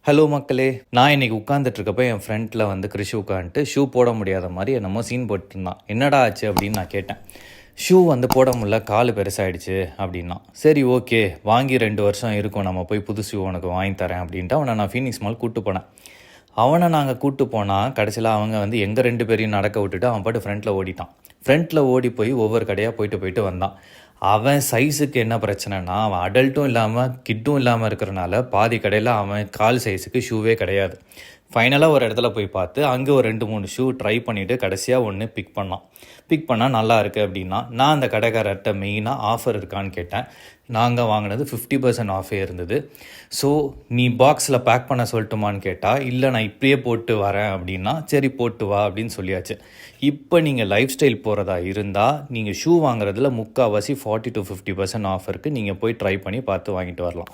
Hello மக்களே, நான் இன்னைக்கு உட்காந்துட்டு இருக்கப்ப என் ஃப்ரெண்டில் வந்து கிறிஷ் உட்காந்துட்டு ஷூ போட முடியாத மாதிரி என்னமோ சீன் போட்டுருந்தான். என்னடா ஆச்சு அப்படின்னு நான் கேட்டேன். ஷூ வந்து போட முடியல, கால் பெருசாகிடுச்சு அப்படின்னா. சரி ஓகே, வாங்கி 2 வருஷம் இருக்கும், நம்ம போய் புது ஷூ உனக்கு வாங்கி தரேன் அப்படின்ட்டு அவனை நான் ஃபீனிக்ஸ் மால் கூப்பிட்டு போனேன். அவனை நாங்கள் கூப்பிட்டு போனால் கடைசியில் அவங்க வந்து எங்கள் 2 பேரையும் நடக்க விட்டுட்டு அவன் பாட்டு ஃப்ரண்ட்டில் ஓடிட்டான். ஃப்ரண்ட்டில் ஓடி போய் ஒவ்வொரு கடையாக போயிட்டு வந்தான். அவன் சைஸுக்கு என்ன பிரச்சனைனா, அவன் அடல்ட்டும் இல்லாமல் கிட்டும் இல்லாமல் இருக்கிறனால பாதி கடையில் அவன் கால் சைஸுக்கு ஷூவே கிடையாது. ஃபைனலாக ஒரு இடத்துல போய் பார்த்து அங்கே ஒரு 2-3 ஷூ ட்ரை பண்ணிவிட்டு கடைசியாக ஒன்று பிக் பண்ணால் நல்லா இருக்குது அப்படின்னா. நான் அந்த கடைக்காரர்கிட்ட மெயினாக ஆஃபர் இருக்கான்னு கேட்டேன். நாங்கள் வாங்கினது 50% ஆஃபே இருந்தது. ஸோ நீ பாக்ஸில் பேக் பண்ண சொல்லட்டுமான்னு கேட்டால், இல்லை நான் இப்படியே போட்டு வரேன் அப்படின்னா, சரி போட்டு வா அப்படின்னு சொல்லியாச்சு. இப்போ நீங்கள் லைஃப் ஸ்டைல் போகிறதா இருந்தால் நீங்கள் ஷூ வாங்குறதுல முக்கால்வாசி 40-50% ஆஃபருக்கு நீங்கள் போய் ட்ரை பண்ணி பார்த்து வாங்கிட்டு வரலாம்.